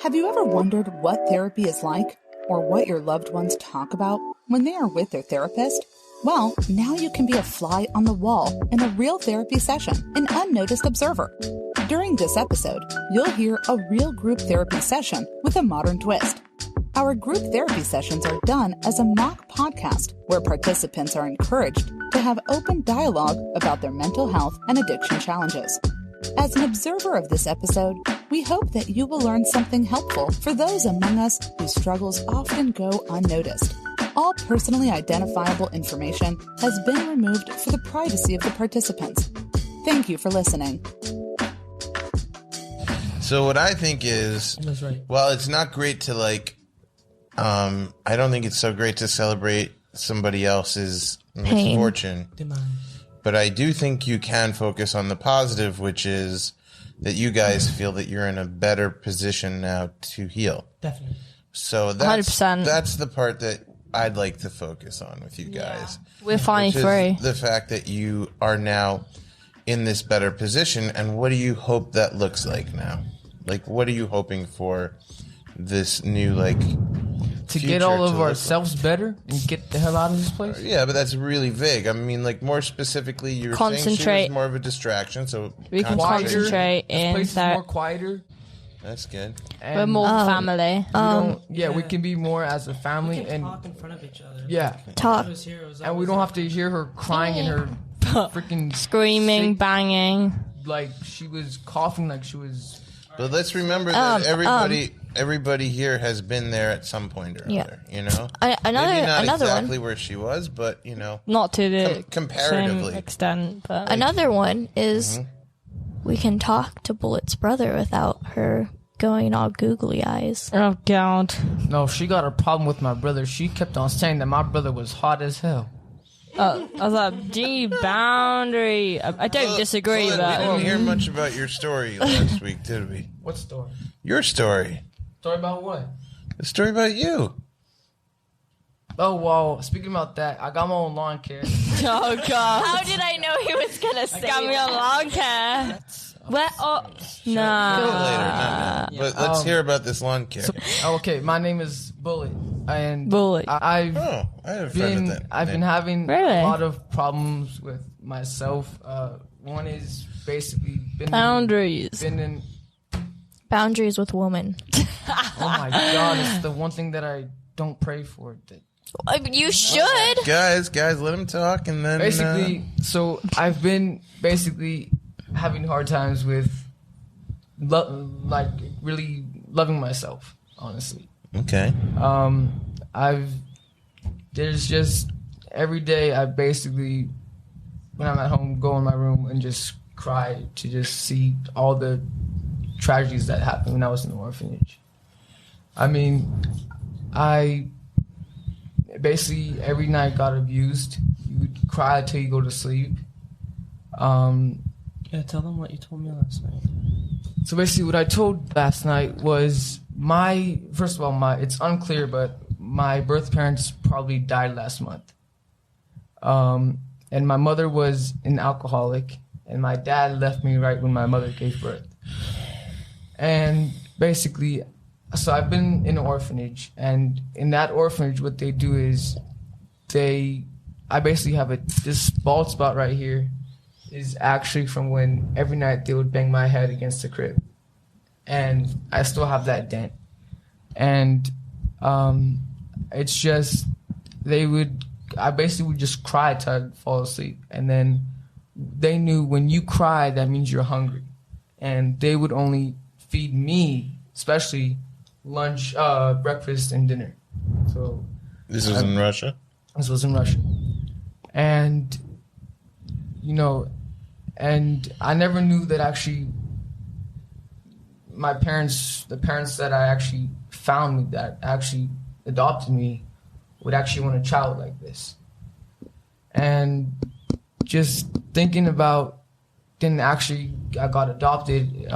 Have you ever wondered what therapy is like, or what your loved ones talk about when they are with their therapist? Well, now you can be a fly on the wall in a real therapy session, an unnoticed observer. During this episode, you'll hear a real group therapy session with a modern twist. Our group therapy sessions are done as a mock podcast where participants are encouraged to have open dialogue about their mental health and addiction challenges. As an observer of this episode, we hope that you will learn something helpful for those among us whose struggles often go unnoticed. All personally identifiable information has been removed for the privacy of the participants. Thank you for listening. So what I think is, that's right. Well, it's not great to I don't think it's so great to celebrate somebody else's misfortune. Demise. But I do think you can focus on the positive, which is that you guys feel that you're in a better position now to heal. Definitely. So that's 100%. That's the part that I'd like to focus on with you guys. We're finally which free. is the fact that you are now in this better position, and what do you hope that looks like now? Like, what are you hoping for this new, to get all of ourselves better and get the hell out of this place? Yeah, but that's really vague. I mean, more specifically, you're saying she Concentrate. was more of a distraction, so We can concentrate. concentrate This in place is that more quieter. That's good. And we're more family. we can be more as a family We can and talk in front of each other. yeah, Talk. It was here, it was and we always don't have to hear her crying in her freaking Screaming, sick, banging. like she was coughing, like she was. But let's remember that everybody here has been there at some point or other. You know, maybe not another exactly one. where she was, but Not to the comparatively. same extent, but Another one is we can talk to Bullet's brother without her going all googly eyes. oh god. No, she got a problem with my brother. She kept on saying that my brother was hot as hell. I was like, gee, boundary. I don't disagree, We but didn't hear much about your story last week, did we? What story? Your story. Story about what? The story about you. Oh, well, speaking about that, I got my own lawn care. oh god. How did I know he was gonna say Got me on lawn care. Where? Oh, Later, nah. But let's hear about this lawn care. Okay, my name is Bullet, and Bullet. I've I have a friend with that. I've been having Really? a lot of problems with myself. One is basically Boundaries. Been in. boundaries with women? Oh my god, it's the one thing that I don't pray for. You should. Guys, let him talk, and then Basically, so I've been basically having hard times with, really loving myself. Honestly, okay. There's just every day I basically, when I'm at home, go in my room and just cry to just see all the tragedies that happened when I was in the orphanage. I mean, I basically every night got abused. You would cry until you go to sleep. Yeah, tell them what you told me last night. So basically what I told last night was first of all, it's unclear, but my birth parents probably died last month. And my mother was an alcoholic, and my dad left me right when my mother gave birth. And basically, so I've been in an orphanage, and in that orphanage, what they do is I basically have this bald spot right here is actually from when every night they would bang my head against the crib. And I still have that dent. And it's just, I basically would just cry till I'd fall asleep. And then they knew when you cry, that means you're hungry. And they would only feed me, especially lunch, breakfast, and dinner. So This was in Russia? This was in Russia. And, and I never knew that actually the parents that I actually found me, that actually adopted me, would actually want a child like this. And just thinking about, I got adopted,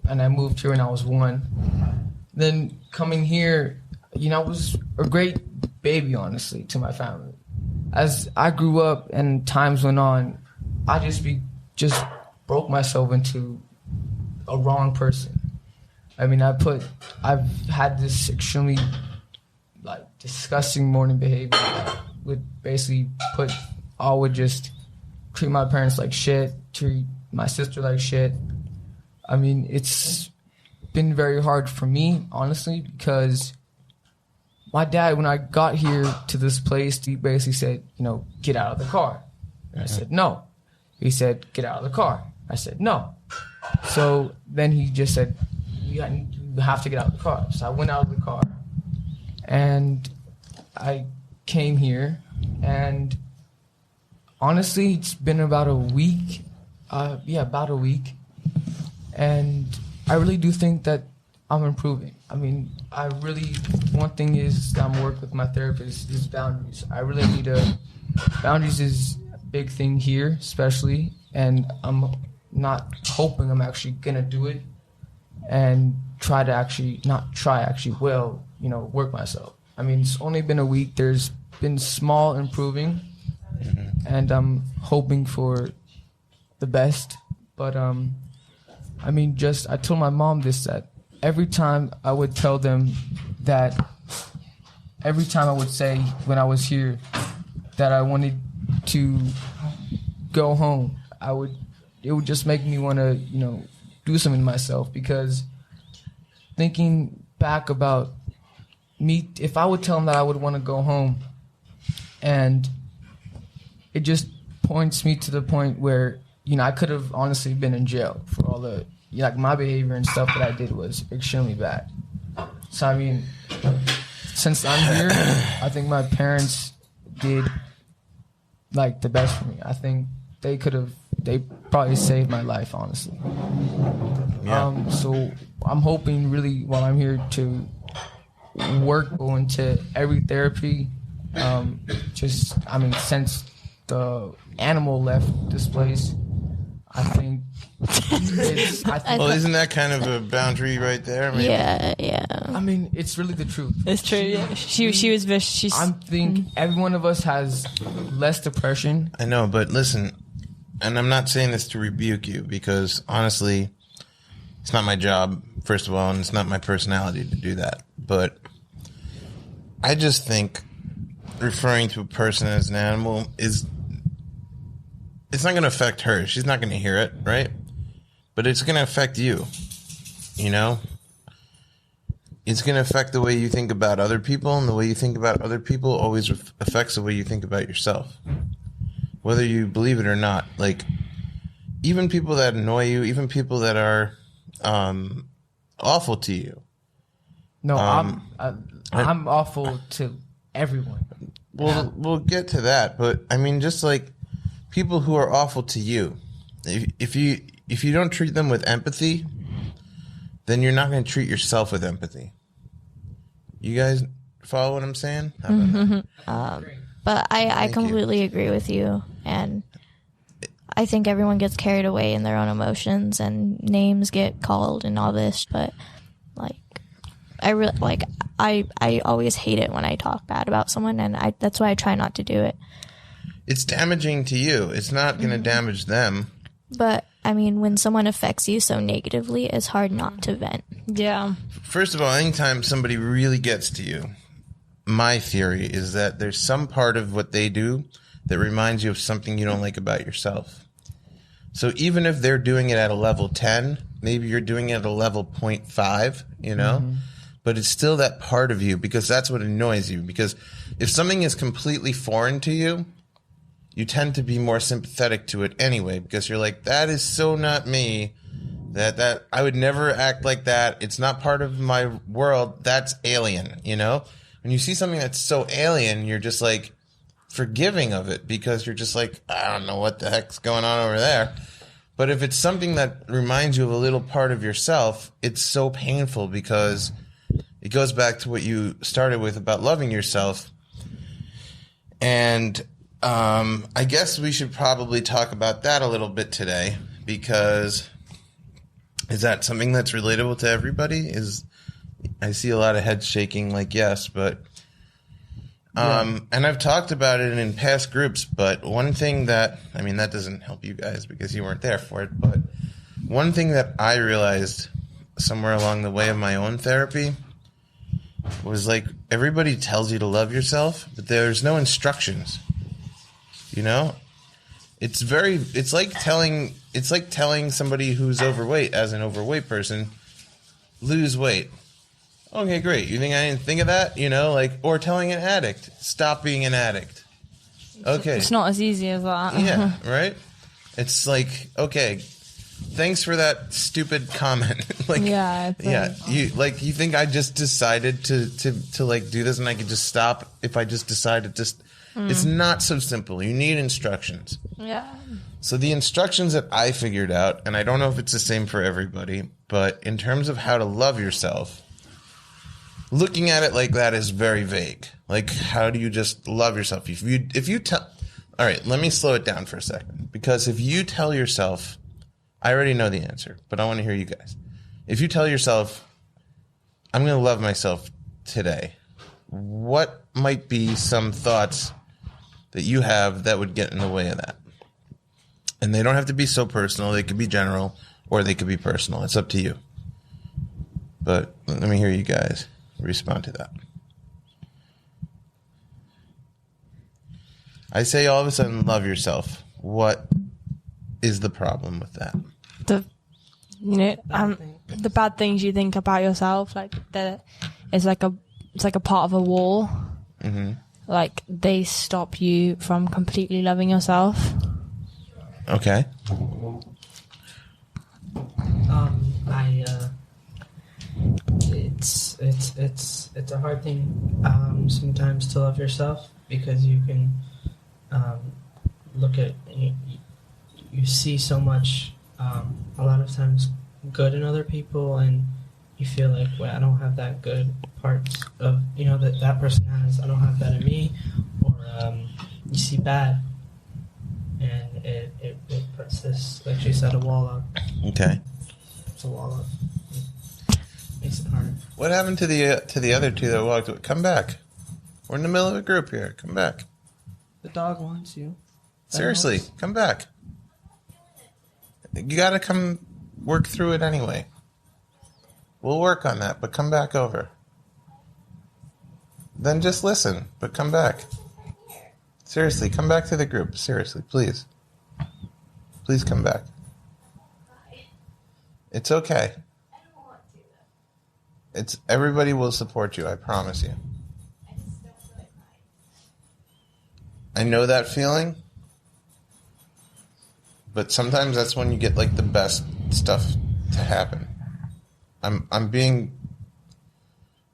and I moved here when I was 1. Then coming here, I was a great baby, honestly, to my family. As I grew up and times went on, I just broke myself into a wrong person. I mean, I've had this extremely, like, disgusting morning behavior that would basically would just treat my parents like shit, treat my sister like shit. I mean, it's been very hard for me, honestly, because my dad, when I got here to this place, he basically said, get out of the car. And I said, no. He said, get out of the car. I said, no. So then he just said, you have to get out of the car. So I went out of the car and I came here, and honestly, it's been about a week. About a week. And I really do think that I'm improving. I mean, one thing is that I'm working with my therapist is boundaries. I really need boundaries is a big thing here, especially, and I'm actually gonna do it and work myself. I mean, it's only been a week. There's been small improving, and I'm hoping for the best. But I mean, I told my mom this, that every time I would tell them that, every time I would say when I was here that I wanted to go home, it would just make me want to, do something to myself, because thinking back about me, if I would tell them that I would want to go home, and it just points me to the point where, I could have honestly been in jail for all the, my behavior and stuff that I did was extremely bad. So, I mean, since I'm here, I think my parents did, the best for me. I think they probably saved my life, honestly. Yeah. So I'm hoping really while I'm here to go into every therapy. Since the animal left this place, I think isn't that kind of a boundary right there? Maybe? Yeah. I mean, it's really the truth. It's true. Yeah. She was vicious. I think every one of us has less depression. I know, but listen, and I'm not saying this to rebuke you, because honestly, it's not my job, first of all, and it's not my personality to do that. But I just think referring to a person as an animal it's not going to affect her. She's not going to hear it, right? But it's going to affect you, It's going to affect the way you think about other people, and the way you think about other people always affects the way you think about yourself. Whether you believe it or not. Even people that annoy you, even people that are awful to you. No, I'm awful to everyone. We'll get to that, but I mean, just people who are awful to you, if you don't treat them with empathy, then you're not going to treat yourself with empathy. You guys follow what I'm saying? How about that? But I completely agree with you, and I think everyone gets carried away in their own emotions, and names get called and all this, but I always hate it when I talk bad about someone, and that's why I try not to do it. It's damaging to you. It's not going to damage them. But, I mean, when someone affects you so negatively, it's hard not to vent. Yeah. First of all, anytime somebody really gets to you, my theory is that there's some part of what they do that reminds you of something you don't like about yourself. So even if they're doing it at a level 10, maybe you're doing it at a level 0.5, but it's still that part of you, because that's what annoys you. Because if something is completely foreign to you, you tend to be more sympathetic to it anyway, because you're like, that is so not me, that I would never act like that. It's not part of my world. That's alien, When you see something that's so alien, you're just forgiving of it, because you're just I don't know what the heck's going on over there. But if it's something that reminds you of a little part of yourself, it's so painful, because it goes back to what you started with about loving yourself. And I guess we should probably talk about that a little bit today, because is that something that's relatable to everybody? I see a lot of heads shaking yes, but and I've talked about it in past groups, but one thing that doesn't help you guys because you weren't there for it, but one thing that I realized somewhere along the way of my own therapy was like, everybody tells you to love yourself, but there's no instructions. You know? It's like telling somebody who's overweight, as an overweight person, lose weight. Okay, great. You think I didn't think of that? You know, like, or telling an addict, stop being an addict. Okay. It's not as easy as that. Yeah, right? It's like, okay, thanks for that stupid comment. Like, Yeah, you think I just decided to like do this and I could just stop if I just decided to It's not so simple. You need instructions. Yeah. So the instructions that I figured out, and I don't know if it's the same for everybody, but in terms of how to love yourself, looking at it like that is very vague. Like, how do you just love yourself? If you tell, all right, let me slow it down for a second, because if you tell yourself, I already know the answer, but I want to hear you guys. If you tell yourself, I'm going to love myself today, what might be some thoughts that you have that would get in the way of that? And they don't have to be so personal. They could be general or they could be personal. It's up to you. But let me hear you guys respond to that. I say all of a sudden, love yourself. What is the problem with that? The bad things you think about yourself, like that, it's like a part of a wall. Mm-hmm. Like they stop you from completely loving yourself. Okay. It's a hard thing sometimes to love yourself, because you can look at you see so much a lot of times good in other people, and you feel like, well, I don't have that good parts of that person has. I don't have that in me, or you see bad, and it puts this, like she said, a wall up. Okay. It's a wall up. It makes it hard. What happened to the other two that walked away? Come back. We're in the middle of a group here. Come back. The dog wants you. Seriously, come back. You got to come work through it anyway. We'll work on that, but come back over. Then just listen, but come back. Seriously, come back to the group. Seriously, please. Please come back. It's okay. Everybody will support you, I promise you. I know that feeling, but sometimes that's when you get like the best stuff to happen. I'm being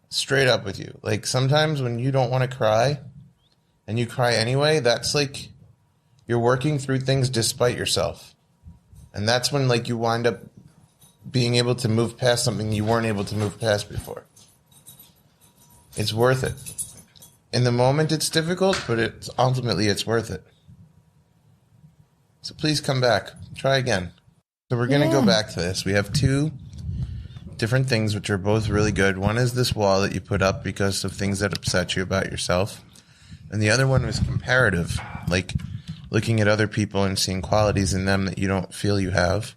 straight up with you. Like, sometimes when you don't want to cry and you cry anyway, that's like you're working through things despite yourself. And that's when like you wind up being able to move past something you weren't able to move past before. It's worth it. In the moment it's difficult, but ultimately it's worth it. So please come back. Try again. So we're going to go back to this. We have two different things which are both really good. One is this wall that you put up because of things that upset you about yourself. And the other one was comparative, like looking at other people and seeing qualities in them that you don't feel you have.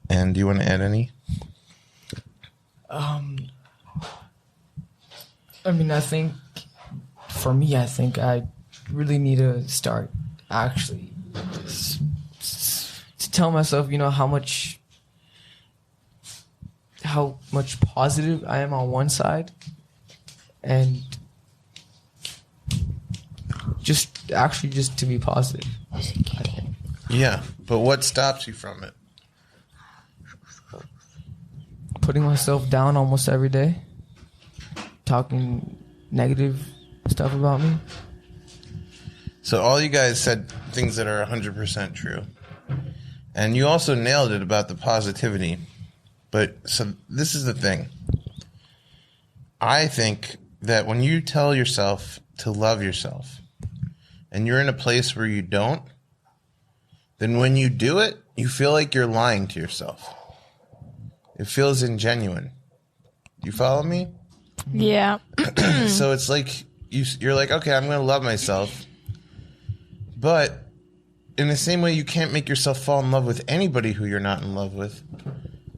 And do you want to add any? I mean, I think I really need to start actually to tell myself, how much positive I am on one side, and just to be positive. Yeah, but what stops you from it? Putting myself down almost every day, talking negative stuff about me. So all you guys said things that are 100% true. And you also nailed it about the positivity. But so this is the thing. I think that when you tell yourself to love yourself and you're in a place where you don't, then when you do it, you feel like you're lying to yourself. It feels ingenuine. You follow me? Yeah. So it's like you're like, okay, I'm going to love myself. But in the same way you can't make yourself fall in love with anybody who you're not in love with,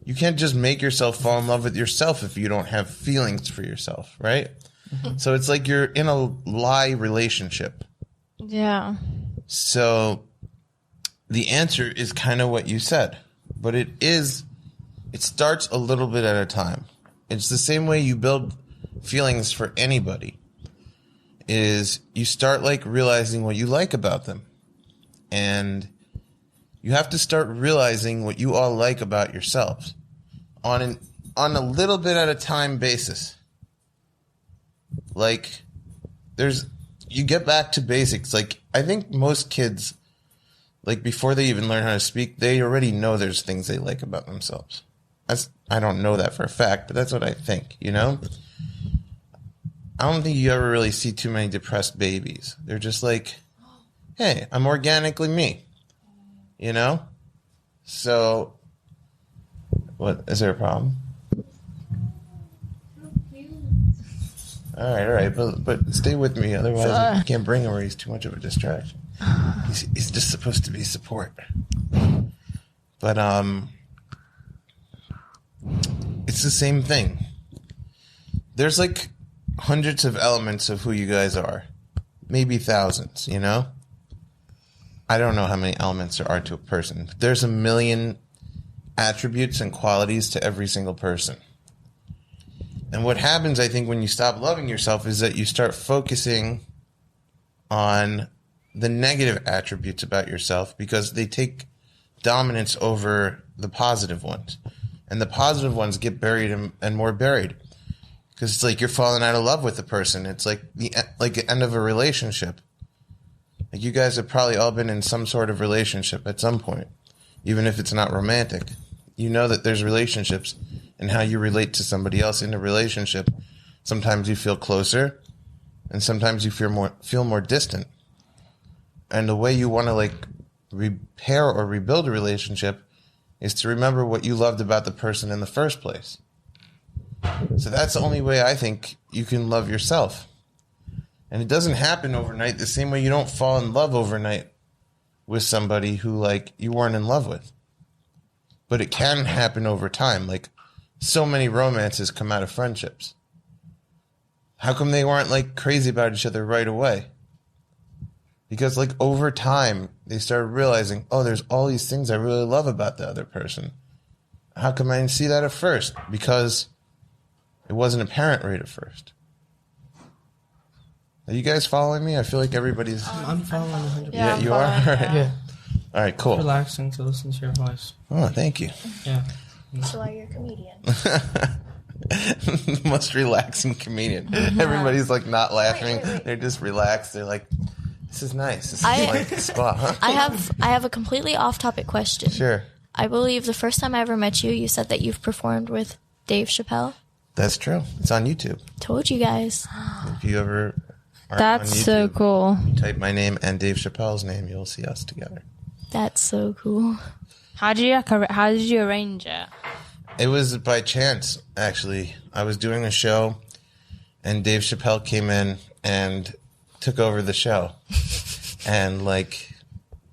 you can't just make yourself fall in love with yourself if you don't have feelings for yourself, right? So it's like you're in a lie relationship. Yeah. So the answer is kind of what you said, but it starts a little bit at a time. It's the same way you build feelings for anybody, is you start like realizing what you like about them. And you have to start realizing what you all like about yourselves on a little bit at a time basis. Like you get back to basics. Like I think most kids, like before they even learn how to speak, they already know there's things they like about themselves. I don't know that for a fact, but that's what I think, you know? I don't think you ever really see too many depressed babies. They're just like, hey, I'm organically me, you know? So, what, is there a problem? All right, but stay with me, otherwise I can't bring him or he's too much of a distraction. He's just supposed to be support. But, it's the same thing. There's like hundreds of elements of who you guys are. Maybe thousands, you know? I don't know how many elements there are to a person. But there's a million attributes and qualities to every single person. And what happens, I think, when you stop loving yourself is that you start focusing on the negative attributes about yourself because they take dominance over the positive ones. And the positive ones get buried and more buried. Because it's like you're falling out of love with the person. It's like the end of a relationship. Like you guys have probably all been in some sort of relationship at some point. Even if it's not romantic. You know that there's relationships and how you relate to somebody else in a relationship. Sometimes you feel closer and sometimes you feel more distant. And the way you want to like repair or rebuild a relationship is to remember what you loved about the person in the first place. So that's the only way I think you can love yourself. And it doesn't happen overnight the same way you don't fall in love overnight with somebody who like you weren't in love with. But it can happen over time. Like so many romances come out of friendships. How come they weren't like crazy about each other right away? Because like over time, they started realizing, oh, there's all these things I really love about the other person. How come I didn't see that at first? Because it wasn't apparent right at first. Are you guys following me? I feel like everybody's... I'm following 100%. Yeah, you are? All right. Yeah. All right, cool. It's relaxing to listen to your voice. Oh, thank you. Yeah. That's why you're a comedian. Most relaxing comedian. Everybody's like not laughing. Wait. They're just relaxed. They're like, this is nice. This is like a spa, huh? I have a completely off-topic question. Sure. I believe the first time I ever met you, you said that you've performed with Dave Chappelle. That's true. It's on YouTube. Told you guys. If you ever are That's on YouTube, so cool. type my name and Dave Chappelle's name, you'll see us together. That's so cool. How did you arrange it? It was by chance, actually. I was doing a show, and Dave Chappelle came in and took over the show. And, like,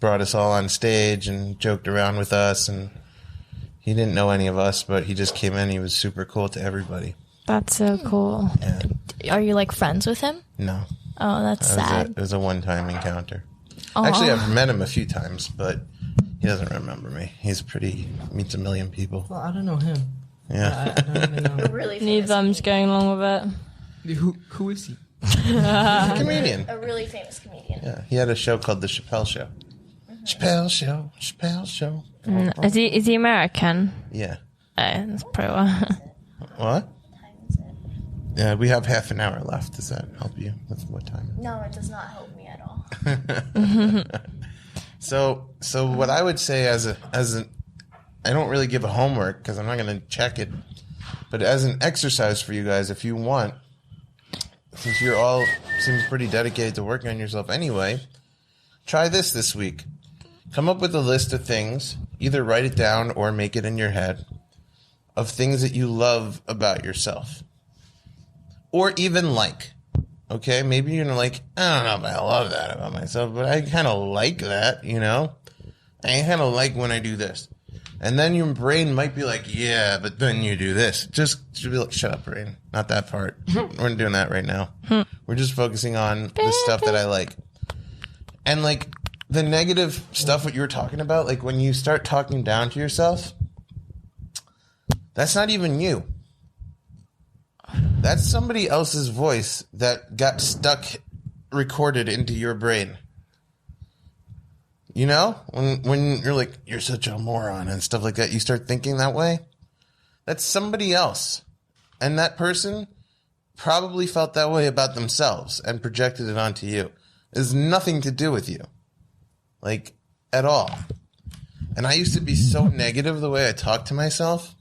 brought us all on stage and joked around with us. And he didn't know any of us, but he just came in. He was super cool to everybody. That's so cool. Yeah. Are you like friends with him? No. Oh, that's sad. It was a one-time encounter. Aww. Actually, I've met him a few times, but he doesn't remember me. Meets a million people. Well, I don't know him. Yeah. I don't even know. Really Neither of them's going along with it. Who is he? He's a comedian. A really famous comedian. Yeah. He had a show called The Chappelle Show. Chappelle Show. Is he American? Yeah. That's pretty well. What? Yeah, we have half an hour left. Does that help you with what time? No, it does not help me at all. So what I would say as I don't really give a homework because I'm not going to check it, but as an exercise for you guys, if you want, since you're all seem pretty dedicated to working on yourself anyway, try this week. Come up with a list of things, either write it down or make it in your head, of things that you love about yourself. Or even like. Okay, maybe you're like, I don't know if I love that about myself, but I kind of like that, you know? I kind of like when I do this. And then your brain might be like, yeah, but then you do this. Just be like, shut up, brain. Not that part. We're not doing that right now. We're just focusing on the stuff that I like. And like the negative stuff, what you were talking about, like when you start talking down to yourself, that's not even you. That's somebody else's voice that got stuck, recorded into your brain. You know, when you're like, you're such a moron and stuff like that, you start thinking that way. That's somebody else. And that person probably felt that way about themselves and projected it onto you. It has nothing to do with you. Like, at all. And I used to be so negative the way I talked to myself.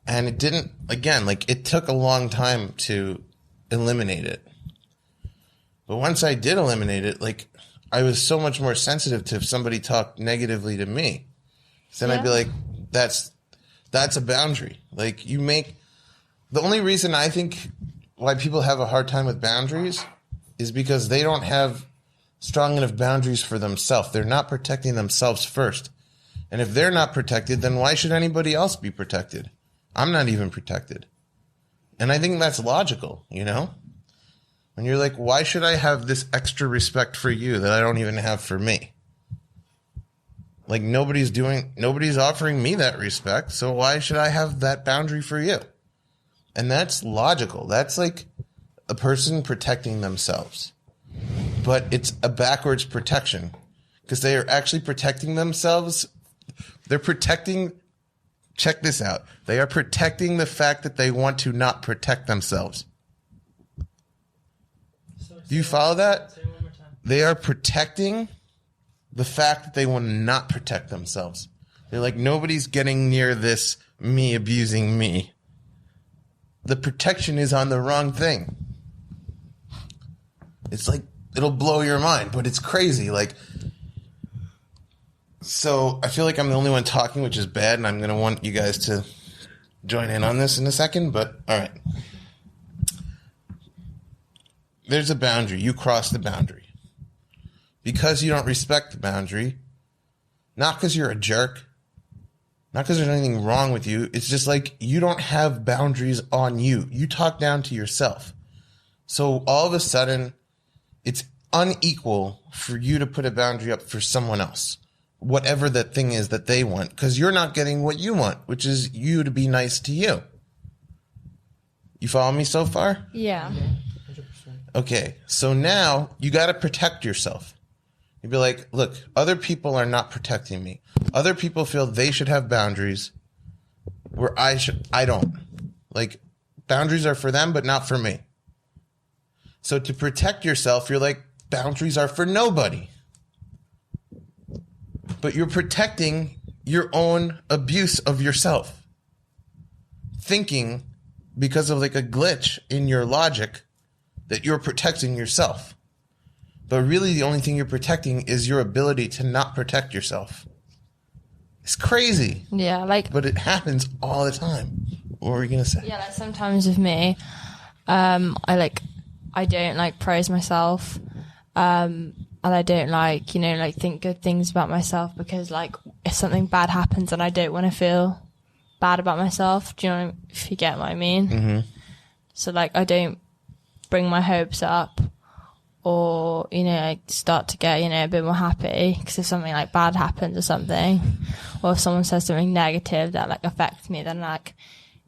And it didn't, again, like, it took a long time to eliminate it. But once I did eliminate it, like, I was so much more sensitive to if somebody talked negatively to me. So then I'd be like, that's a boundary. Like, you make... The only reason I think why people have a hard time with boundaries is because they don't have strong enough boundaries for themselves. They're not protecting themselves first. And if they're not protected, then why should anybody else be protected? I'm not even protected. And I think that's logical, you know? When you're like, why should I have this extra respect for you that I don't even have for me? Like, nobody's offering me that respect, so why should I have that boundary for you? And that's logical. That's like a person protecting themselves. But it's a backwards protection because they are actually protecting themselves. They're protecting, check this out. They are protecting the fact that they want to not protect themselves. Do you follow that? Say it one more time. They are protecting the fact that they want to not protect themselves. They're like, nobody's getting near this me abusing me. The protection is on the wrong thing. It's like, it'll blow your mind, but it's crazy. Like, so I feel like I'm the only one talking, which is bad, and I'm going to want you guys to join in on this in a second, but all right. There's a boundary. You cross the boundary. Because you don't respect the boundary, not because you're a jerk, not because there's anything wrong with you. It's just like you don't have boundaries on you. You talk down to yourself. So all of a sudden, it's unequal for you to put a boundary up for someone else, whatever that thing is that they want, because you're not getting what you want, which is you to be nice to you. You follow me so far? Yeah. 100%. Okay, so now you got to protect yourself. You'd be like, look, other people are not protecting me. Other people feel they should have boundaries where I don't. Like, boundaries are for them, but not for me. So to protect yourself, you're like, boundaries are for nobody. But you're protecting your own abuse of yourself. Thinking, because of like a glitch in your logic, that you're protecting yourself. But really the only thing you're protecting is your ability to not protect yourself. It's crazy. Yeah, like... But it happens all the time. What were you going to say? Yeah, like sometimes with me, I don't like praise myself. And I don't like, think good things about myself because like if something bad happens and I don't want to feel bad about myself, do you know if you get what I mean? Mm-hmm. So like I don't bring my hopes up or, I start to get, a bit more happy because if something like bad happens or something, or if someone says something negative that like affects me, then like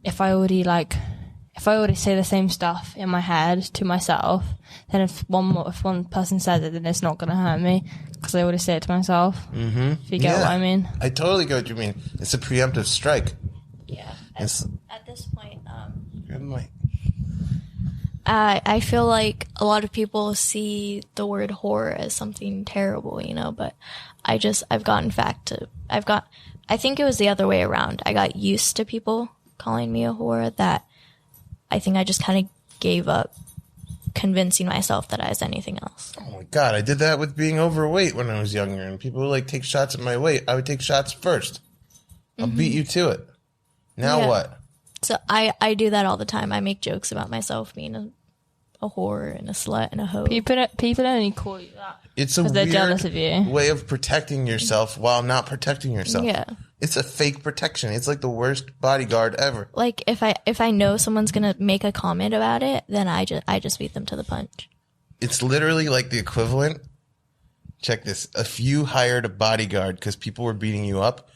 if I already say the same stuff in my head to myself, then if one person says it, then it's not going to hurt me because I already say it to myself. Mm-hmm. If you get what I mean. I totally get what you mean. It's a preemptive strike. Yeah. At this point, Grab the mic. I feel like a lot of people see the word whore as something terrible, but I've gotten I think it was the other way around. I got used to people calling me a whore that I think I just kind of gave up convincing myself that I was anything else. Oh my God, I did that with being overweight when I was younger, and people would like take shots at my weight. I would take shots first. I'll beat you to it. Now what? So I do that all the time. I make jokes about myself being a a whore and a slut and a hoe. People only call you that. It's a 'Cause they're jealous of weird you. way of protecting yourself while not protecting yourself. Yeah. It's a fake protection. It's like the worst bodyguard ever. Like if I know someone's gonna make a comment about it, then I just beat them to the punch. It's literally like the equivalent. Check this. If you hired a bodyguard because people were beating you up,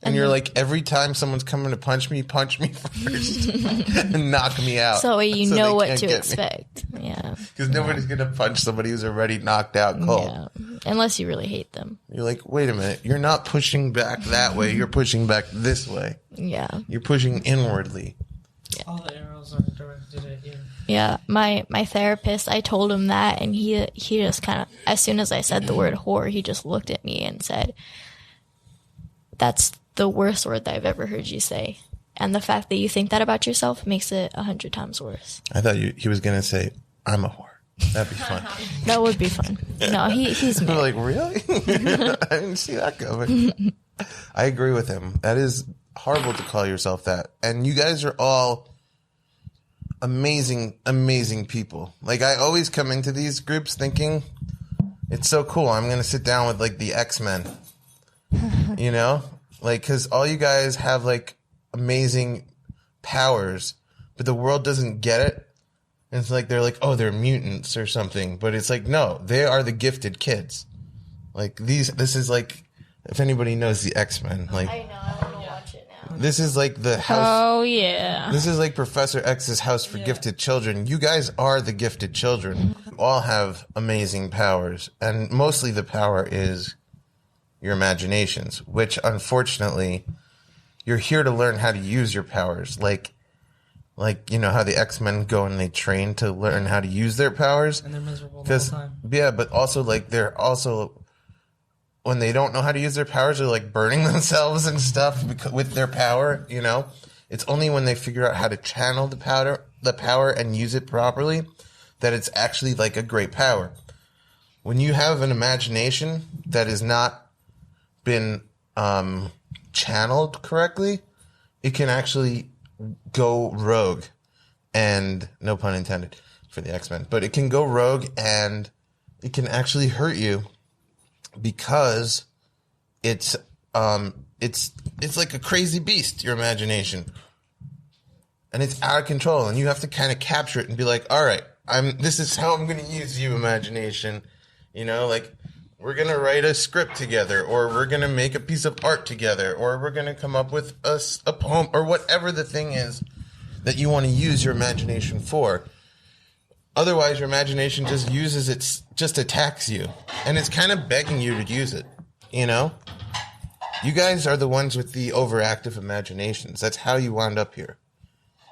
and you're like, every time someone's coming to punch me first and knock me out. So you so know they what can't to get expect. Yeah. Because nobody's going to punch somebody who's already knocked out cold. Yeah. Unless you really hate them. You're like, wait a minute. You're not pushing back that way. You're pushing back this way. Yeah. You're pushing inwardly. All the arrows are directed at you. Yeah. My therapist, I told him that, and he just kind of, as soon as I said the word whore, he just looked at me and said, "That's the worst word that I've ever heard you say. And the fact that you think that about yourself makes it 100 times worse." I thought he was going to say, I'm a whore. That'd be fun. That would be fun. No, he's I'm married. like, really? I didn't see that coming. I agree with him. That is horrible to call yourself that. And you guys are all amazing, amazing people. Like, I always come into these groups thinking, it's so cool. I'm going to sit down with, like, the X-Men. You know? Like, because all you guys have, like, amazing powers, but the world doesn't get it. And it's like, they're like, oh, they're mutants or something. But it's like, no, they are the gifted kids. Like, this is like, if anybody knows the X-Men, like, I know, I want to watch it now. this is like the house. Oh, yeah. This is like Professor X's house for gifted children. You guys are the gifted children. You all have amazing powers. And mostly the power is your imaginations, which unfortunately you're here to learn how to use your powers. Like, you know how the X-Men go and they train to learn how to use their powers. And they're miserable the whole time. Yeah, but also like they're also, when they don't know how to use their powers, they're like burning themselves and stuff with their power, you know? It's only when they figure out how to channel the power and use it properly that it's actually like a great power. When you have an imagination that has not been channeled correctly, it can actually go rogue, and no pun intended for the X-Men, but it can go rogue and it can actually hurt you because it's like a crazy beast, your imagination, and it's out of control, and you have to kind of capture it and be like, all right, this is how I'm going to use you, imagination, you know, like, we're going to write a script together, or we're going to make a piece of art together, or we're going to come up with a poem, or whatever the thing is that you want to use your imagination for. Otherwise, your imagination just attacks you. And it's kind of begging you to use it, you know? You guys are the ones with the overactive imaginations. That's how you wound up here.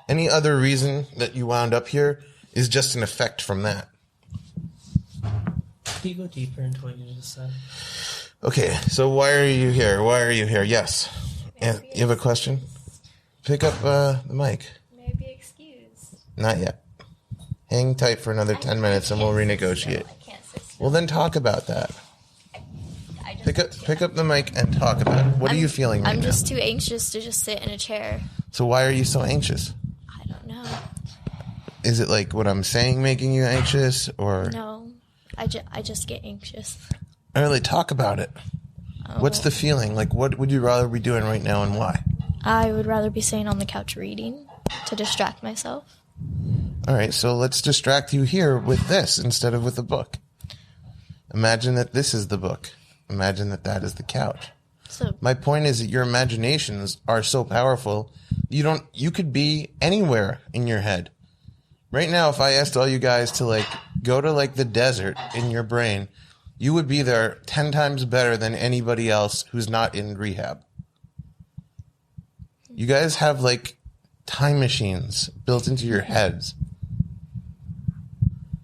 Any other reason that you wound up here is just an effect from that. Can you go deeper into what you just said? Okay, so why are you here? Yes. And you have a question? Pick up the mic. May I be excused? Not yet. Hang tight for another 10 minutes and we'll renegotiate. I can't sit still. Well, then talk about that. I just Pick up the mic and talk about it. What are you feeling right I'm now? just too anxious to just sit in a chair. So why are you so anxious? I don't know. Is it like what I'm saying making you anxious, or No, I just get anxious. I really talk about it? What's the feeling? Like, what would you rather be doing right now and why? I would rather be sitting on the couch reading to distract myself. All right, so let's distract you here with this instead of with a book. Imagine that this is the book. Imagine that that is the couch. So My point is that your imaginations are so powerful. You could be anywhere in your head. Right now, if I asked all you guys to like go to like the desert in your brain, you would be there 10 times better than anybody else who's not in rehab. You guys have like time machines built into your heads.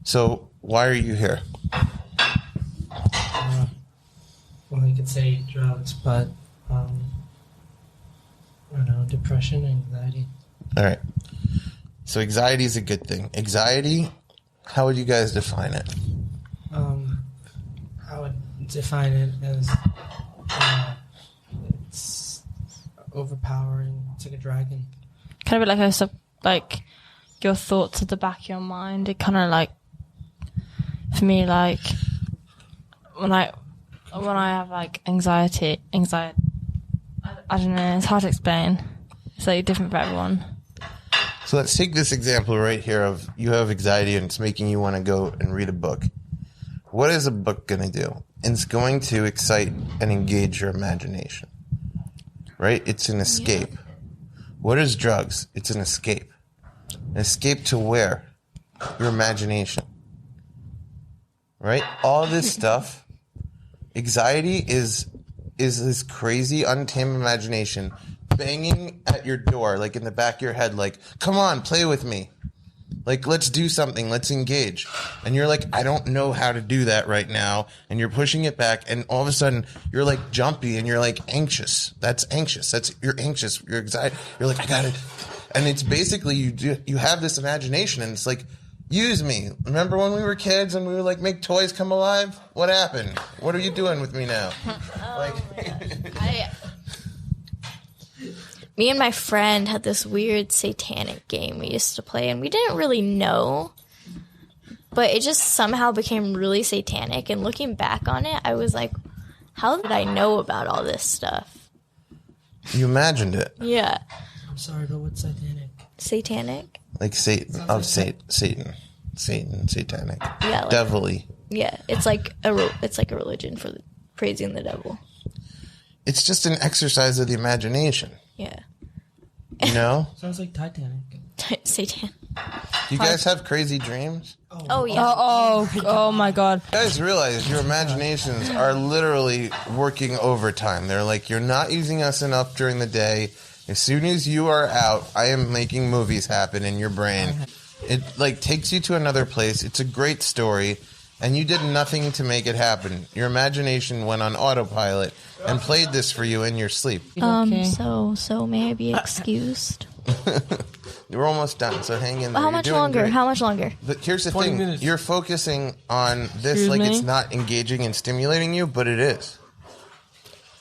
So why are you here? Well, you could say drugs, but I don't know, depression, anxiety. All right. So anxiety is a good thing. Anxiety, how would you guys define it? I would define it as it's overpowering. It's like a dragon. Kind of like like your thoughts at the back of your mind. It kind of like to me, like when I have like anxiety, I don't know, it's hard to explain. It's like different for everyone. So let's take this example right here of you have anxiety and it's making you want to go and read a book. What is a book going to do? It's going to excite and engage your imagination, right? It's an escape. Yeah. What is drugs? It's an escape. An escape to where? Your imagination, right? All this stuff, anxiety is this crazy, untamed imagination banging at your door, like in the back of your head, like, come on, play with me. Like, let's do something. Let's engage. And you're like, I don't know how to do that right now. And you're pushing it back. And all of a sudden, you're like jumpy and you're like anxious. That's anxious. You're anxious. You're excited. You're like, I got it. And it's basically, you have this imagination and it's like, use me. Remember when we were kids and we would like make toys come alive? What happened? What are you doing with me now? Me and my friend had this weird satanic game we used to play, and we didn't really know, but it just somehow became really satanic. And looking back on it, I was like, how did I know about all this stuff? You imagined it. Yeah. I'm sorry, but what's satanic? Satanic? Like Satan, Satan, satanic. Yeah. Like, devilly. Yeah, it's like a religion for praising the devil. It's just an exercise of the imagination. Yeah. You know? Sounds like Titanic. Satan. You guys have crazy dreams? Oh yeah. Oh my God. You guys realize your imaginations are literally working overtime. They're like, you're not using us enough during the day. As soon as you are out, I am making movies happen in your brain. It like takes you to another place. It's a great story. And you did nothing to make it happen. Your imagination went on autopilot and played this for you in your sleep. Okay. So may I be excused? We're almost done, so hang in there. How much longer? How much longer? But here's the 20 thing. minutes. You're focusing on this like it's not engaging and stimulating you, but it is.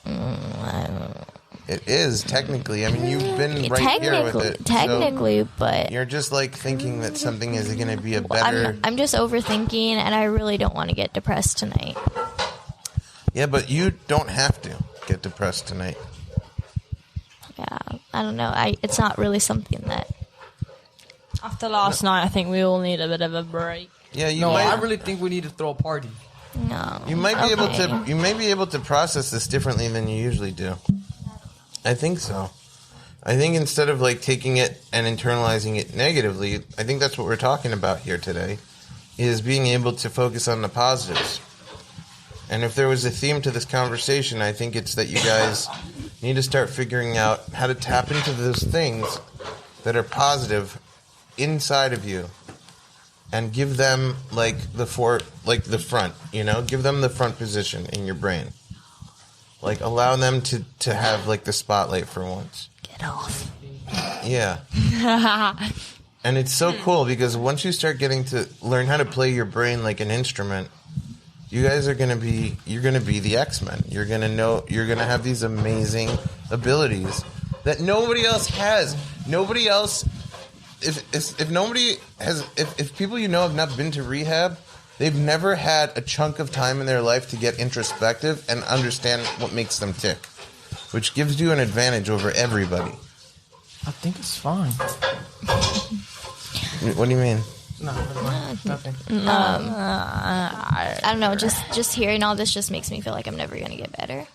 I don't know. It is, technically. I mean, you've been right here with it. Technically, so but... You're just, like, thinking that something is going to be a better... I'm just overthinking, and I really don't want to get depressed tonight. Yeah, but you don't have to get depressed tonight. Yeah, I don't know. It's not really something that... After last night, I think we all need a bit of a break. Yeah, I really think we need to throw a party. No. You might be able to process this differently than you usually do. I think so. I think instead of like taking it and internalizing it negatively, I think that's what we're talking about here today, is being able to focus on the positives. And if there was a theme to this conversation, I think it's that you guys need to start figuring out how to tap into those things that are positive inside of you and give them like the front, you know, give them the front position in your brain. Like, allow them to have, like, the spotlight for once. Get off. Yeah. And it's so cool because once you start getting to learn how to play your brain like an instrument, you guys are you're going to be the X-Men. You're going to have these amazing abilities that nobody else has. Nobody else, if people you know have not been to rehab, they've never had a chunk of time in their life to get introspective and understand what makes them tick, which gives you an advantage over everybody. I think it's fine. What do you mean? No, nothing. I don't know. Just hearing all this just makes me feel like I'm never gonna get better.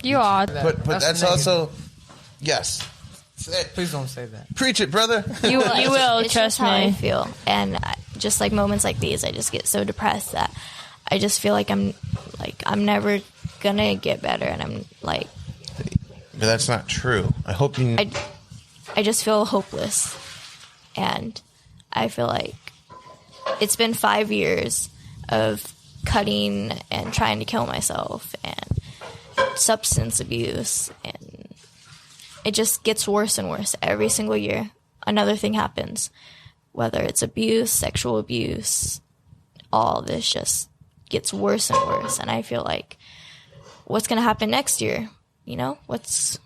You are. But that's also, yes. Please don't say that. Preach it, brother. You will, It's trust just how I me. feel, and just like moments like these, I just get so depressed that I just feel like I'm never gonna get better, and I'm like. But that's not true. I hope you. I just feel hopeless, and I feel like it's been 5 years of cutting and trying to kill myself and substance abuse, and it just gets worse and worse every single year. Another thing happens, whether it's abuse, sexual abuse, all this just gets worse and worse, and I feel like what's going to happen next year? You know, Well,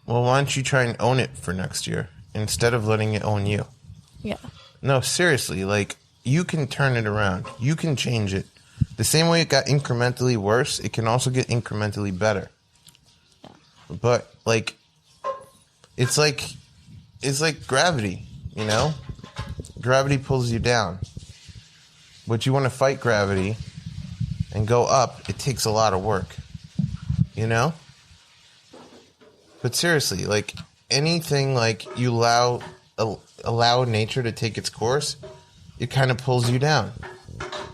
why don't you try and own it for next year instead of letting it own you? Yeah. No, seriously, like, you can turn it around. You can change it. The same way it got incrementally worse, it can also get incrementally better. But like, it's like gravity, you know? Gravity pulls you down. But you want to fight gravity and go up, it takes a lot of work, you know? But seriously, like anything like you allow nature to take its course, it kind of pulls you down.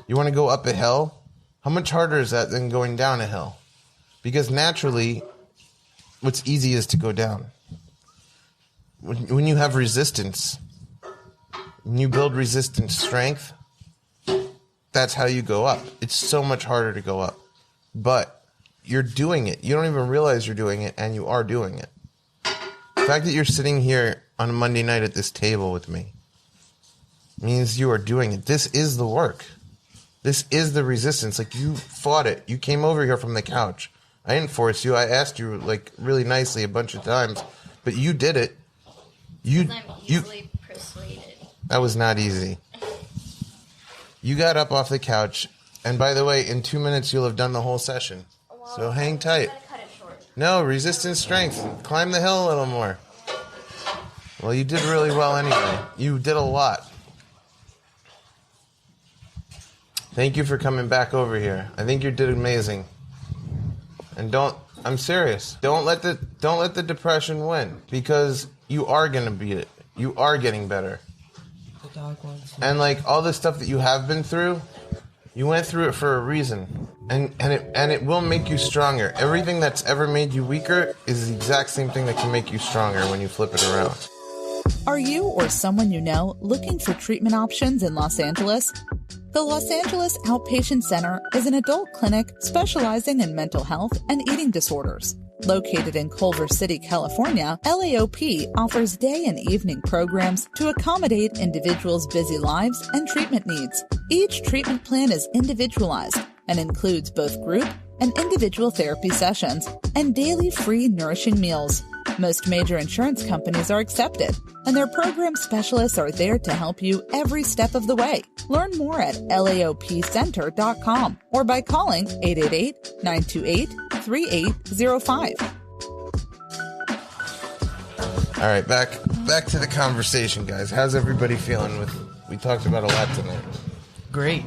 You want to go up a hill? How much harder is that than going down a hill? Because naturally, what's easy is to go down. When you have resistance, when you build resistance strength, that's how you go up. It's so much harder to go up. But you're doing it. You don't even realize you're doing it, and you are doing it. The fact that you're sitting here on a Monday night at this table with me means you are doing it. This is the work. This is the resistance. Like, you fought it. You came over here from the couch. I didn't force you. I asked you, like, really nicely a bunch of times. But you did it. I'm easily persuaded. That was not easy. You got up off the couch. And by the way, in 2 minutes, you'll have done the whole session. Well, so hang tight. Cut it short. No, resistance strength. Climb the hill a little more. Well, you did really well anyway. You did a lot. Thank you for coming back over here. I think you did amazing. And I'm serious. Don't let the depression win, because you are going to beat it. You are getting better. The dog wants you. And like all the stuff that you have been through, you went through it for a reason. And it will make you stronger. Everything that's ever made you weaker is the exact same thing that can make you stronger when you flip it around. Are you or someone you know looking for treatment options in Los Angeles? The Los Angeles Outpatient Center is an adult clinic specializing in mental health and eating disorders. Located in Culver City, California, LAOP offers day and evening programs to accommodate individuals' busy lives and treatment needs. Each treatment plan is individualized and includes both group and individual therapy sessions and daily free nourishing meals. Most major insurance companies are accepted, and their program specialists are there to help you every step of the way. Learn more at laopcenter.com or by calling 888-928-3805. All right, back to the conversation, guys. How's everybody feeling? We talked about a lot tonight. Great.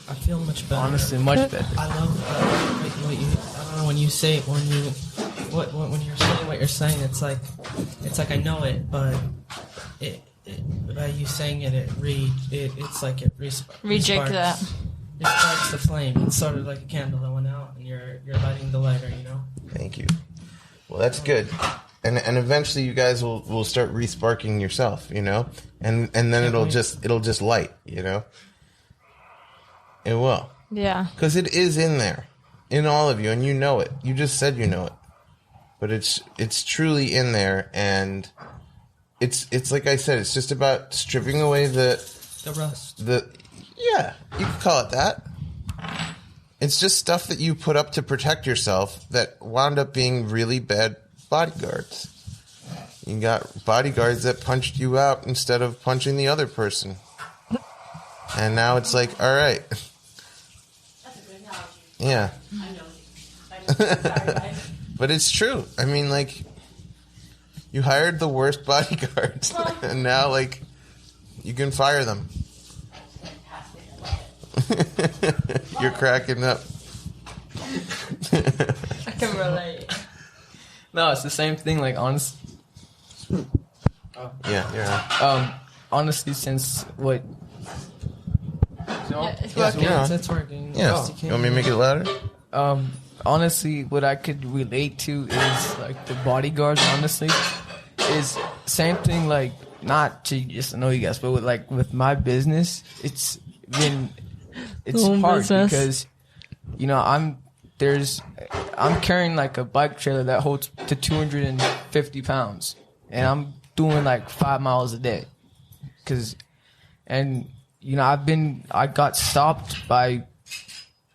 I feel much better. Honestly, much better. I love what you. I don't know, when you say when you're saying what you're saying. It's like I know it, but by you saying it's like it Reject that. It sparks the flame. It's sort of like a candle that went out, and you're lighting the lighter. You know. Thank you. Well, that's good. And eventually, you guys will start re-sparking yourself. You know, and then it'll just light. You know. It will. Yeah. Because it is in there, in all of you, and you know it. You just said you know it, but it's truly in there, and it's like I said, it's just about stripping away the rust. Yeah, you could call it that. It's just stuff that you put up to protect yourself that wound up being really bad bodyguards. You got bodyguards that punched you out instead of punching the other person. And now it's like, all right. That's a good analogy. Yeah. I know. But it's true. I mean, like, you hired the worst bodyguards, and now, like, you can fire them. You're cracking up. I can relate. No, it's the same thing. Like, honest. Yeah. Honestly, since what. It's working. It's working. Yeah. You want me to make it louder? Honestly, what I could relate to is like the bodyguards. Honestly, is same thing. Like, not to just know you guys, but with my business, it's hard business. because I'm carrying like a bike trailer that holds to 250 pounds, and I'm doing like 5 miles a day, I got stopped by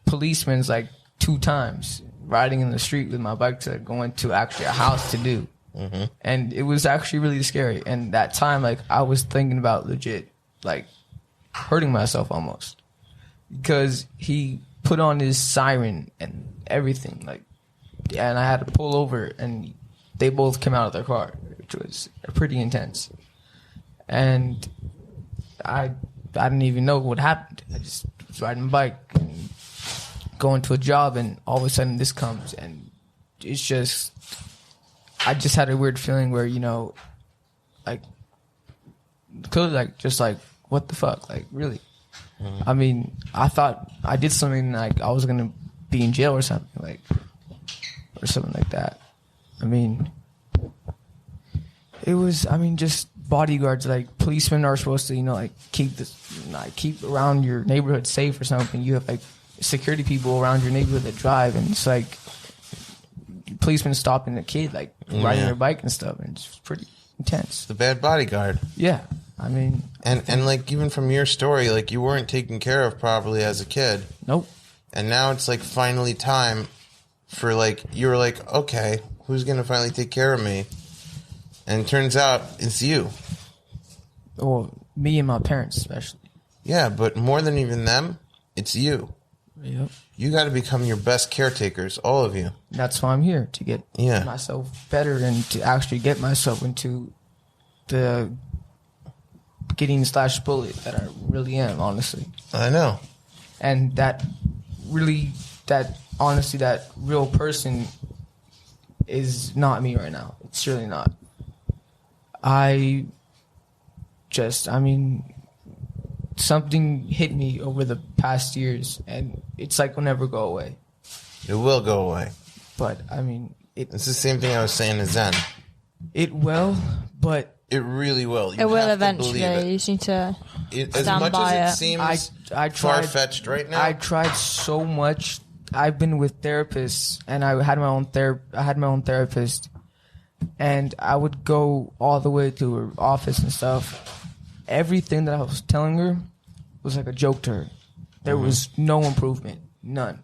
policemen like 2 times riding in the street with my bike to going to actually a house to do. Mm-hmm. And it was actually really scary. And that time, like, I was thinking about legit, like, hurting myself almost. Because he put on his siren and everything, like, and I had to pull over, and they both came out of their car, which was pretty intense. And I didn't even know what happened. I just was riding a bike and going to a job, and all of a sudden this comes, and it's just, I just had a weird feeling where, you know, like, clearly, like, just like, what the fuck, like, really? I mean, I thought I did something, like I was gonna be in jail or something like that. I mean, it was. I mean, just bodyguards, like policemen are supposed to, you know, like keep around your neighborhood safe or something. You have like security people around your neighborhood that drive, and it's like policemen stopping a kid like riding their bike and stuff, and it's pretty intense. The bad bodyguard. Yeah. I mean, and like even from your story, like you weren't taken care of properly as a kid. Nope. And now it's like finally time for like, you were like, okay, who's going to finally take care of me? And it turns out it's you. Well, me and my parents especially. Yeah, but more than even them, it's you. Yep. You got to become your best caretakers, all of you. That's why I'm here, to get myself better and to actually get myself into the getting/bully that I really am, honestly. I know. And that real person is not me right now. It's really not. I mean, something hit me over the past years, and it's like will never go away. It will go away. But, I mean, it's the same thing I was saying to Zen. It will, but it really will. It will eventually. You just need to stand much by as it. it seems I far-fetched right now. I tried so much. I've been with therapists, and I had my own therapist, and I would go all the way to her office and stuff. Everything that I was telling her was like a joke to her. There was no improvement, none.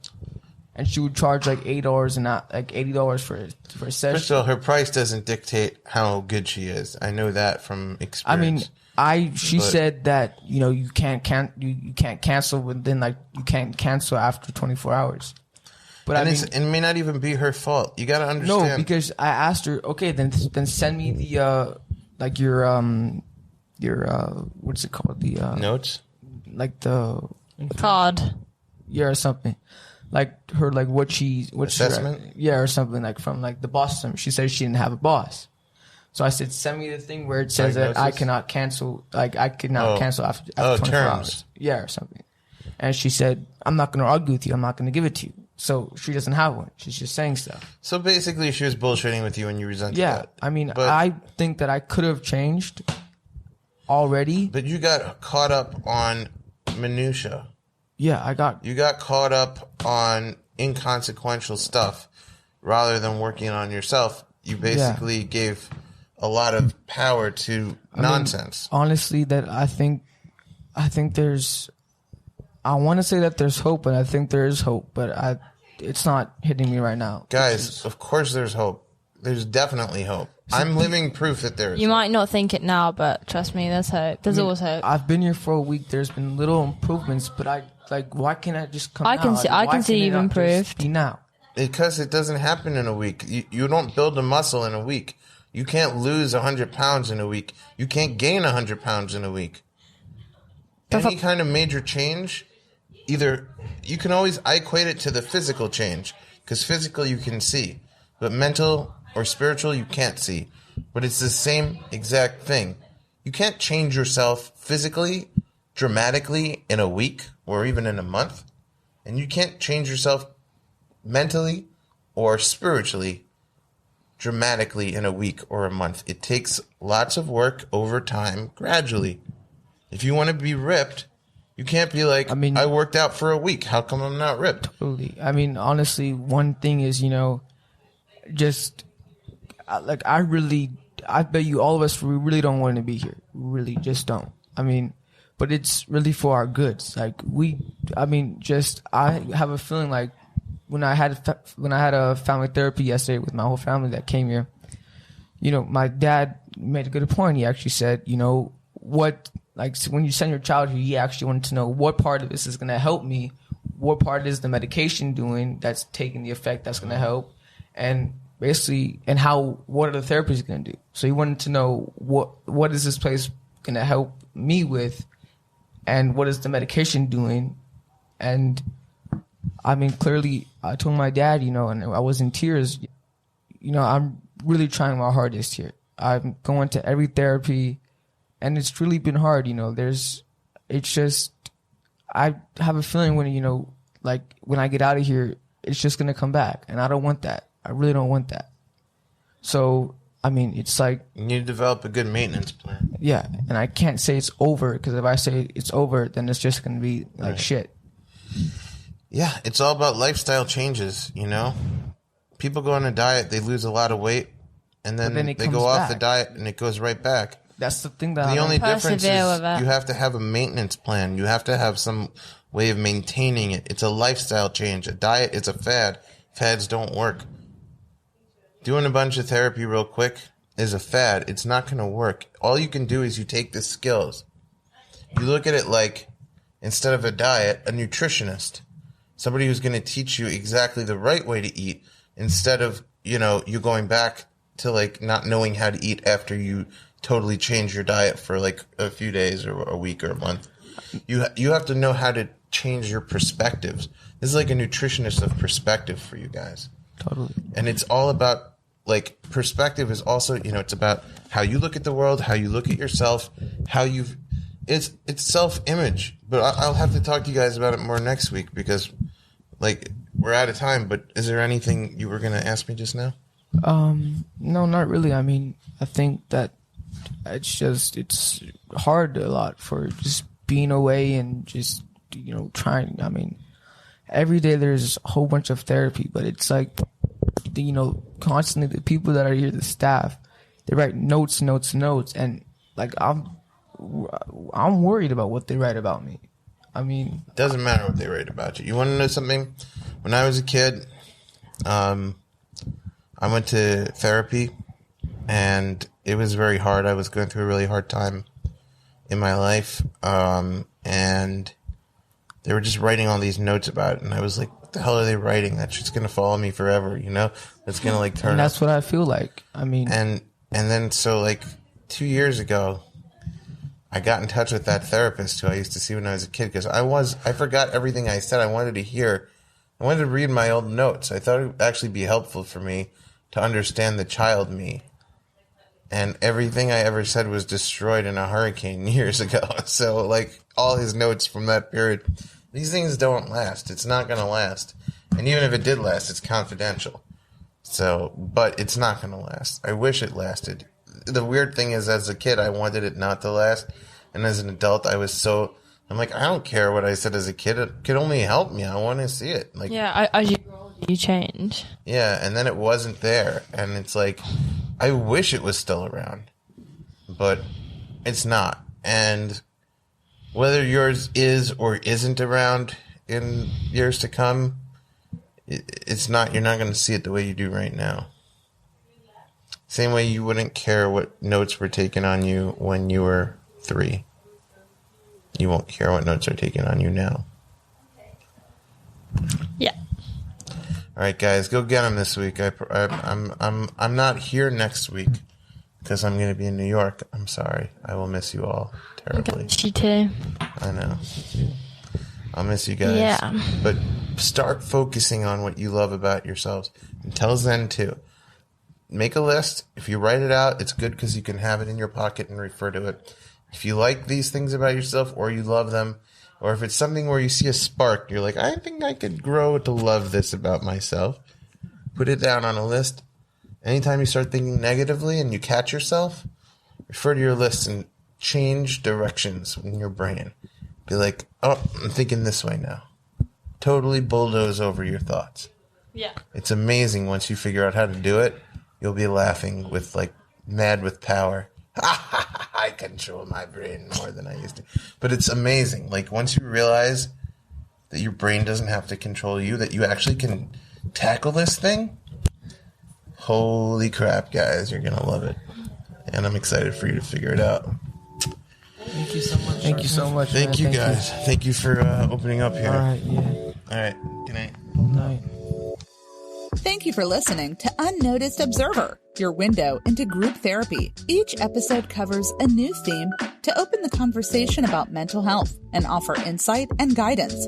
And she would charge like $8 and not like $80 for a session. First of all, her price doesn't dictate how good she is. I know that from experience. I mean, she said that, you know, you can't cancel within, like, you can't cancel after 24 hours. But and it may not even be her fault. You got to understand. No, because I asked her, okay, then send me the like your what's it called, the notes, like the card, or something. Like her, like what's assessment? Or something, like from like the boss. She said she didn't have a boss, so I said send me the thing where it says that I cannot cancel, like I could not cancel after 24 hours, or something. And she said, I'm not going to argue with you. I'm not going to give it to you. So she doesn't have one. She's just saying stuff. So basically, she was bullshitting with you, and you resented that. I mean, I think that I could have changed already, but you got caught up on minutia. Yeah, you got caught up on inconsequential stuff rather than working on yourself. You basically gave a lot of power to nonsense. Mean, honestly, that I think there's, I want to say that there's hope, and I think there is hope, but it's not hitting me right now. Guys, of course there's hope. There's definitely hope. I'm living proof that there is You hope. might not think it now, but trust me, there's hope. There's always hope. I've been here for a week. There's been little improvements, but why can't I just come I now? can see you've improved. Be now. Because it doesn't happen in a week. You don't build a muscle in a week. You can't lose 100 pounds in a week. You can't gain 100 pounds in a week. Any kind of major change, either you can always, I equate it to the physical change, because physical you can see, but mental or spiritual you can't see. But it's the same exact thing. You can't change yourself physically, dramatically in a week or even in a month, and you can't change yourself mentally or spiritually dramatically in a week or a month. It takes lots of work over time, gradually. If you want to be ripped, you can't be like, I worked out for a week. How come I'm not ripped? Totally. I mean, honestly, one thing is, just like I bet you all of us, we really don't want to be here. We really just don't. I mean, but it's really for our goods. Like I have a feeling like when I had a family therapy yesterday with my whole family that came here, my dad made a good point. He actually said, when you send your child here, he actually wanted to know what part of this is going to help me what part is the medication doing that's taking the effect that's going to help, and basically, and what are the therapists going to do? So he wanted to know what is this place going to help me with, and what is the medication doing? And I mean, clearly, I told my dad, and I was in tears. I'm really trying my hardest here. I'm going to every therapy, and it's really been hard. I have a feeling when, like when I get out of here, it's just going to come back. And I don't want that. I really don't want that. So, I mean, it's like... You need to develop a good maintenance plan. Yeah. And I can't say it's over, because if I say it's over, then it's just going to be like shit. Yeah. It's all about lifestyle changes, People go on a diet, they lose a lot of weight, and then they go off the diet and it goes right back. That's the thing that the only difference is you have to have a maintenance plan. You have to have some way of maintaining it. It's a lifestyle change. A diet is a fad. Fads don't work. Doing a bunch of therapy real quick is a fad. It's not going to work. All you can do is you take the skills. You look at it like, instead of a diet, a nutritionist. Somebody who's going to teach you exactly the right way to eat, instead of, you going back to like not knowing how to eat after you totally change your diet for like a few days or a week or a month. You have to know how to change your perspectives. This is like a nutritionist of perspective for you guys. Totally. And it's all about, like, perspective is also, it's about how you look at the world, how you look at yourself, it's self-image. But I'll have to talk to you guys about it more next week, because, like, we're out of time. But is there anything you were going to ask me just now? No, not really. I mean, I think that it's hard a lot for just being away and just, trying. I mean, every day there's a whole bunch of therapy, but it's like, constantly the people that are here, the staff, they write notes, and like I'm worried about what they write about me. I mean, it doesn't matter what they write about you. You want to know something? When I was a kid, I went to therapy, and it was very hard. I was going through a really hard time in my life, and they were just writing all these notes about it, and I was like, what the hell are they writing? That shit's going to follow me forever, It's going to, like, turn and that's up. what I feel like. I mean... And then, so, like, 2 years ago, I got in touch with that therapist who I used to see when I was a kid, because I forgot everything I said. I wanted to hear. I wanted to read my old notes. I thought it would actually be helpful for me to understand the child me. And everything I ever said was destroyed in a hurricane years ago. So, like, all his notes from that period, these things don't last. It's not going to last. And even if it did last, it's confidential. So, but it's not going to last. I wish it lasted. The weird thing is, as a kid, I wanted it not to last. And as an adult, I'm like, I don't care what I said as a kid. It could only help me. I want to see it. Like, yeah, as you grow older, you change. Yeah, and then it wasn't there. And it's like, I wish it was still around. But it's not. And whether yours is or isn't around in years to come, it's not. You're not going to see it the way you do right now. Same way you wouldn't care what notes were taken on you when you were 3. You won't care what notes are taken on you now. Yeah. All right, guys, go get them this week. I'm not here next week because I'm going to be in New York. I'm sorry. I will miss you all terribly. She too. I know. I'll miss you guys. Yeah. But start focusing on what you love about yourselves. And tell Zen too. Make a list. If you write it out, it's good because you can have it in your pocket and refer to it. If you like these things about yourself, or you love them, or if it's something where you see a spark, you're like, I think I could grow to love this about myself, put it down on a list. Anytime you start thinking negatively and you catch yourself, refer to your list and change directions in your brain. Be like, oh, I'm thinking this way now. Totally bulldoze over your thoughts. Yeah. It's amazing once you figure out how to do it. You'll be laughing with, like, mad with power. I control my brain more than I used to. But it's amazing. Like, once you realize that your brain doesn't have to control you, that you actually can tackle this thing, holy crap, guys, you're going to love it. And I'm excited for you to figure it out. Thank you so much. Thank you so much. Thank man. you, guys. Thank you for opening up here. All right, yeah. All right. Good night. Night. Thank you for listening to Unnoticed Observer, your window into group therapy. Each episode covers a new theme to open the conversation about mental health and offer insight and guidance.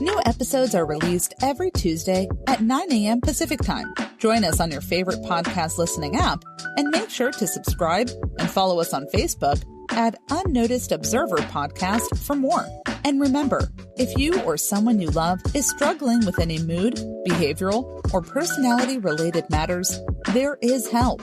New episodes are released every Tuesday at 9 a.m. Pacific Time. Join us on your favorite podcast listening app and make sure to subscribe and follow us on Facebook at Unnoticed Observer Podcast for more. And remember, if you or someone you love is struggling with any mood, behavioral, or personality-related matters, there is help.